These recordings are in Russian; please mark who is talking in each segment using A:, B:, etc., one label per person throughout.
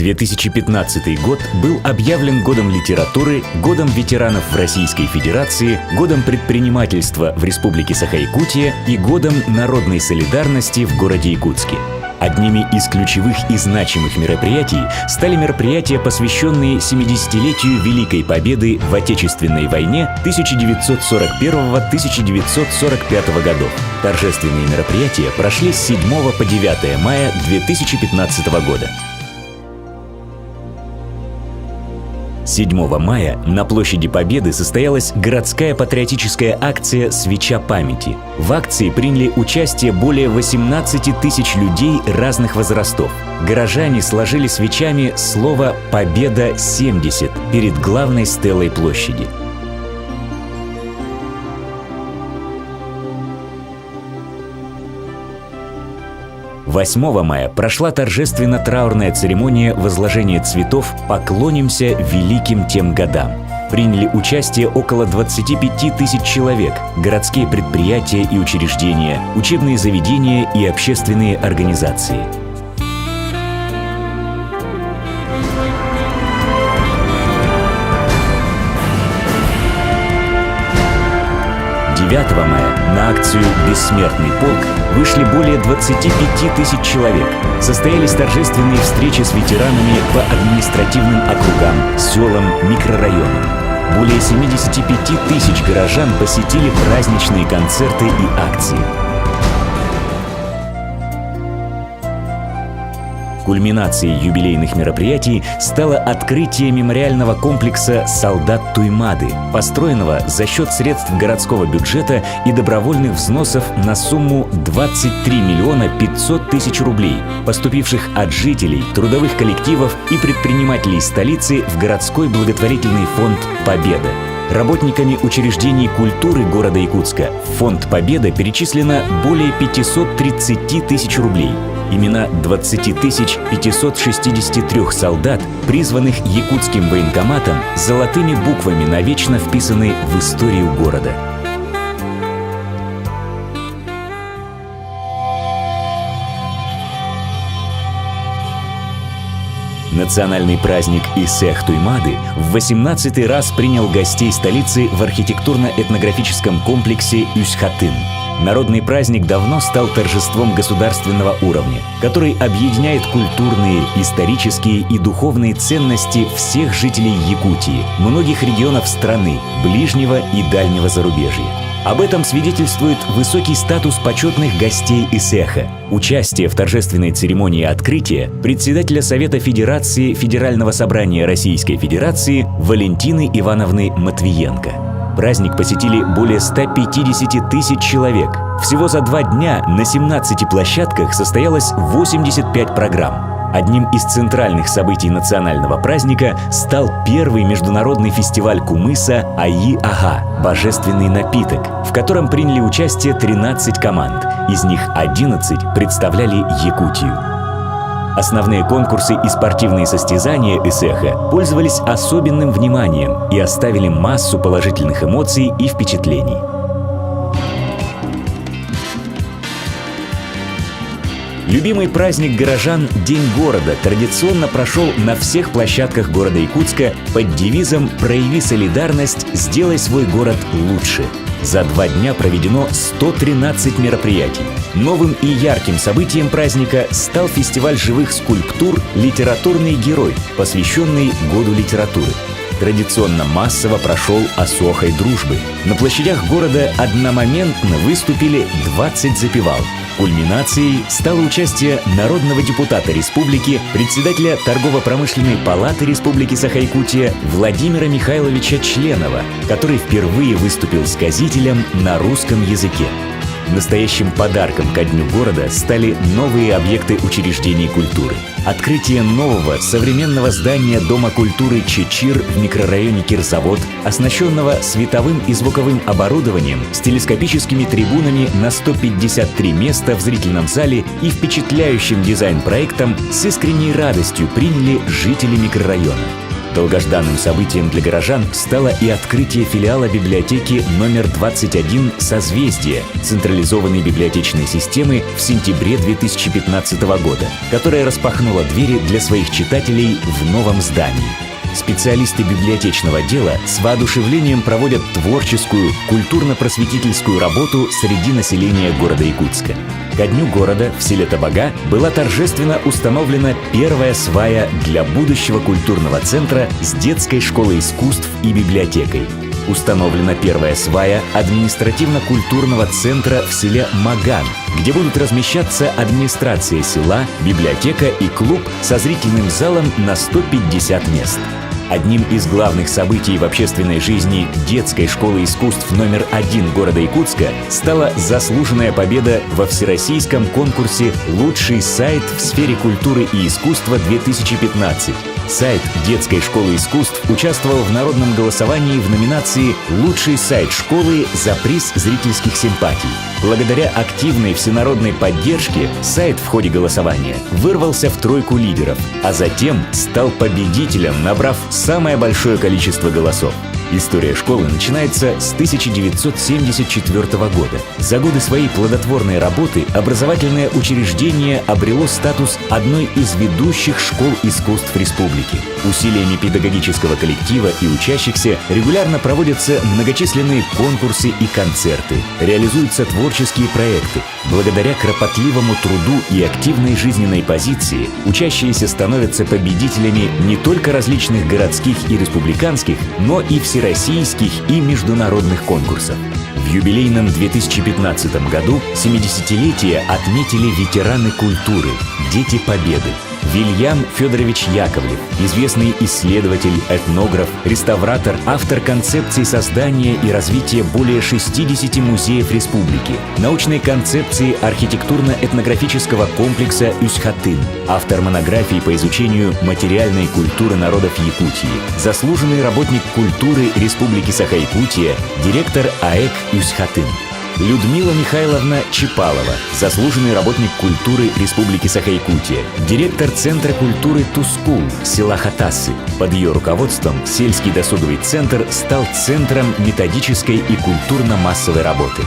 A: 2015 год был объявлен годом литературы, годом ветеранов в Российской Федерации, годом предпринимательства в Республике Саха-Якутия и годом народной солидарности в городе Якутске. Одними из ключевых и значимых мероприятий стали мероприятия, посвященные 70-летию Великой Победы в Отечественной войне 1941-1945 годов. Торжественные мероприятия прошли с 7 по 9 мая 2015 года. 7 мая на площади Победы состоялась городская патриотическая акция «Свеча памяти». В акции приняли участие более 18 тысяч людей разных возрастов. Горожане сложили свечами слово «Победа-70» перед главной стелой площади. – 8 мая прошла торжественно-траурная церемония возложения цветов «Поклонимся великим тем годам». Приняли участие около 25 тысяч человек, городские предприятия и учреждения, учебные заведения и общественные организации. 9 мая на акцию «Бессмертный полк» вышли более 25 тысяч человек. Состоялись торжественные встречи с ветеранами по административным округам, селам, микрорайонам. Более 75 тысяч горожан посетили праздничные концерты и акции. Кульминацией юбилейных мероприятий стало открытие мемориального комплекса «Солдат Туймады», построенного за счет средств городского бюджета и добровольных взносов на сумму 23 миллиона 500 тысяч рублей, поступивших от жителей, трудовых коллективов и предпринимателей столицы в городской благотворительный фонд «Победа». Работниками учреждений культуры города Якутска в фонд «Победа» перечислено более 530 тысяч рублей. Имена 20 563 солдат, призванных якутским военкоматом, золотыми буквами навечно вписаны в историю города. Национальный праздник Исех Туймады в 18-й раз принял гостей столицы в архитектурно-этнографическом комплексе Үсьхатын. Народный праздник давно стал торжеством государственного уровня, который объединяет культурные, исторические и духовные ценности всех жителей Якутии, многих регионов страны, ближнего и дальнего зарубежья. Об этом свидетельствует высокий статус почетных гостей Исеха, участие в торжественной церемонии открытия председателя Совета Федерации Федерального собрания Российской Федерации Валентины Ивановны Матвиенко. Праздник посетили более 150 тысяч человек. Всего за 2 дня на 17 площадках состоялось 85 программ. Одним из центральных событий национального праздника стал первый международный фестиваль кумыса «Аи-Ага» – «Божественный напиток», в котором приняли участие 13 команд, из них 11 представляли Якутию. Основные конкурсы и спортивные состязания Исеха пользовались особенным вниманием и оставили массу положительных эмоций и впечатлений. Любимый праздник горожан «День города» традиционно прошел на всех площадках города Якутска под девизом «Прояви солидарность, сделай свой город лучше». За 2 дня проведено 113 мероприятий. Новым и ярким событием праздника стал фестиваль живых скульптур «Литературный герой», посвященный Году литературы. Традиционно массово прошел «Осохой дружбы». На площадях города одномоментно выступили 20 запевал. Кульминацией стало участие народного депутата республики, председателя Торгово-промышленной палаты Республики Саха-Якутия Владимира Михайловича Членова, который впервые выступил сказителем на русском языке. Настоящим подарком ко Дню города стали новые объекты учреждений культуры. Открытие нового современного здания Дома культуры «Чечир» в микрорайоне Кирзавод, оснащенного световым и звуковым оборудованием, с телескопическими трибунами на 153 места в зрительном зале и впечатляющим дизайн-проектом, с искренней радостью приняли жители микрорайона. Долгожданным событием для горожан стало и открытие филиала библиотеки номер 21 «Созвездие» централизованной библиотечной системы в сентябре 2015 года, которая распахнула двери для своих читателей в новом здании. Специалисты библиотечного дела с воодушевлением проводят творческую, культурно-просветительскую работу среди населения города Якутска. Ко Дню города в селе Табага была торжественно установлена первая свая для будущего культурного центра с детской школой искусств и библиотекой. Установлена первая свая административно-культурного центра в селе Маган, где будут размещаться администрация села, библиотека и клуб со зрительным залом на 150 мест. Одним из главных событий в общественной жизни детской школы искусств номер 1 города Якутска стала заслуженная победа во всероссийском конкурсе «Лучший сайт в сфере культуры и искусства 2015». Сайт детской школы искусств участвовал в народном голосовании в номинации «Лучший сайт школы» за приз зрительских симпатий. Благодаря активной всенародной поддержке сайт в ходе голосования вырвался в тройку лидеров, а затем стал победителем, набрав самое большое количество голосов. История школы начинается с 1974 года. За годы своей плодотворной работы образовательное учреждение обрело статус одной из ведущих школ искусств республики. Усилиями педагогического коллектива и учащихся регулярно проводятся многочисленные конкурсы и концерты, реализуются творческие проекты. Благодаря кропотливому труду и активной жизненной позиции учащиеся становятся победителями не только различных городских и республиканских, но и всероссийских и международных конкурсов. В юбилейном 2015 году 70-летие отметили ветераны культуры, дети Победы. Вильям Федорович Яковлев, известный исследователь, этнограф, реставратор, автор концепции создания и развития более 60 музеев республики, научной концепции архитектурно-этнографического комплекса «Үсь-Хатын», автор монографий по изучению материальной культуры народов Якутии, заслуженный работник культуры Республики Саха-Якутия, директор АЭК «Үсь-Хатын». Людмила Михайловна Чипалова, заслуженный работник культуры Республики Саха-Якутия, директор Центра культуры Тускул, села Хатасы. Под ее руководством сельский досуговый центр стал центром методической и культурно-массовой работы.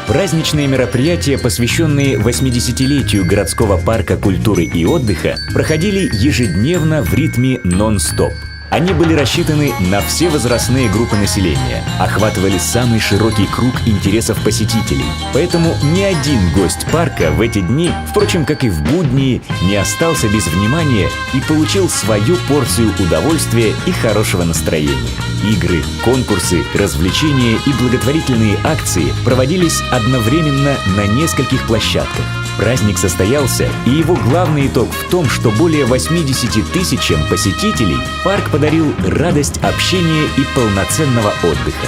A: Праздничные мероприятия, посвященные 80-летию городского парка культуры и отдыха, проходили ежедневно в ритме нон-стоп. Они были рассчитаны на все возрастные группы населения, охватывали самый широкий круг интересов посетителей. Поэтому ни один гость парка в эти дни, впрочем, как и в будни, не остался без внимания и получил свою порцию удовольствия и хорошего настроения. Игры, конкурсы, развлечения и благотворительные акции проводились одновременно на нескольких площадках. Праздник состоялся, и его главный итог в том, что более 80 тысячам посетителей парк подарил радость общения и полноценного отдыха.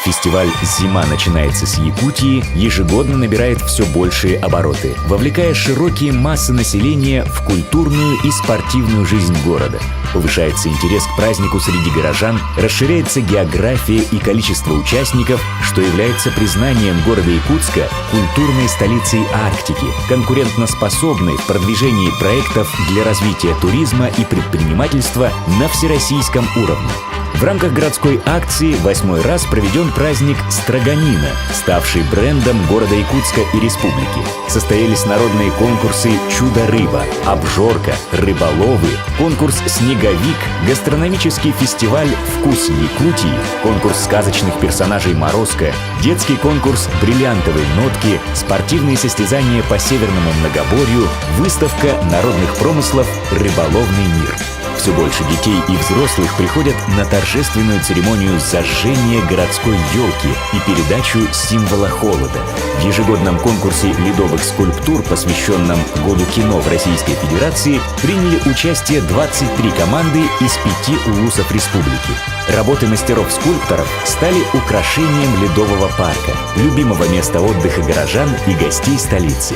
A: Фестиваль «Зима начинается с Якутии» ежегодно набирает все большие обороты, вовлекая широкие массы населения в культурную и спортивную жизнь города. Повышается интерес к празднику среди горожан, расширяется география и количество участников, что является признанием города Якутска культурной столицей Арктики, конкурентоспособной в продвижении проектов для развития туризма и предпринимательства на всероссийском уровне. В рамках городской акции 8-й раз проведен праздник Строганина, ставший брендом города Якутска и республики. Состоялись народные конкурсы «Чудо-рыба», «Обжорка», «Рыболовы», конкурс «Снеговик», гастрономический фестиваль «Вкус Якутии», конкурс сказочных персонажей «Морозко», детский конкурс «Бриллиантовые нотки», спортивные состязания по Северному многоборью, выставка народных промыслов «Рыболовный мир». Все больше детей и взрослых приходят на торжественную церемонию зажжения городской елки и передачу символа холода. В ежегодном конкурсе ледовых скульптур, посвященном Году кино в Российской Федерации, приняли участие 23 команды из 5 улусов республики. Работы мастеров-скульпторов стали украшением ледового парка, любимого места отдыха горожан и гостей столицы.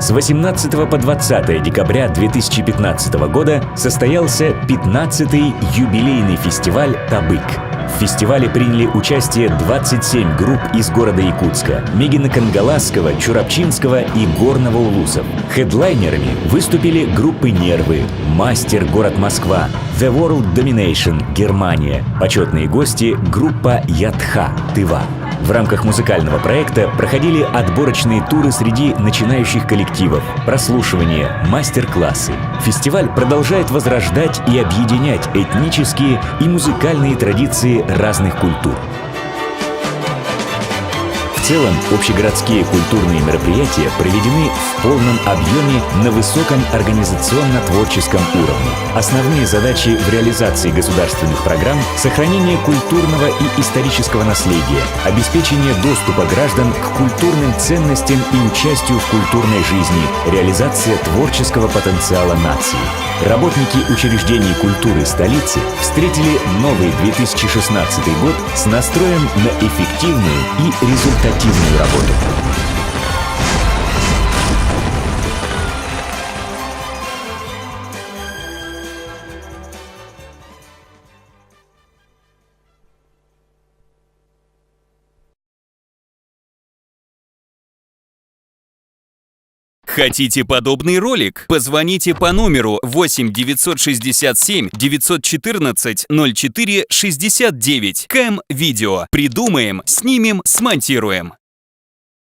A: С 18 по 20 декабря 2015 года состоялся 15-й юбилейный фестиваль «Табык». В фестивале приняли участие 27 групп из города Якутска, Мегино-Кангаласского, Чурапчинского и Горного улусов. Хедлайнерами выступили группы «Нервы», «Мастер», город Москва, The World Domination, Германия. Почетные гости — группа «Ядха», Тыва. В рамках музыкального проекта проходили отборочные туры среди начинающих коллективов, прослушивания, мастер-классы. Фестиваль продолжает возрождать и объединять этнические и музыкальные традиции разных культур. В целом, общегородские культурные мероприятия проведены в полном объеме на высоком организационно-творческом уровне. Основные задачи в реализации государственных программ — сохранение культурного и исторического наследия, обеспечение доступа граждан к культурным ценностям и участию в культурной жизни, реализация творческого потенциала нации. Работники учреждений культуры столицы встретили новый 2016 год с настроем на эффективную и результативную работу.
B: Хотите подобный ролик? Позвоните по номеру 8 967 914 04 69. КЭМ Видео. Придумаем, снимем, смонтируем.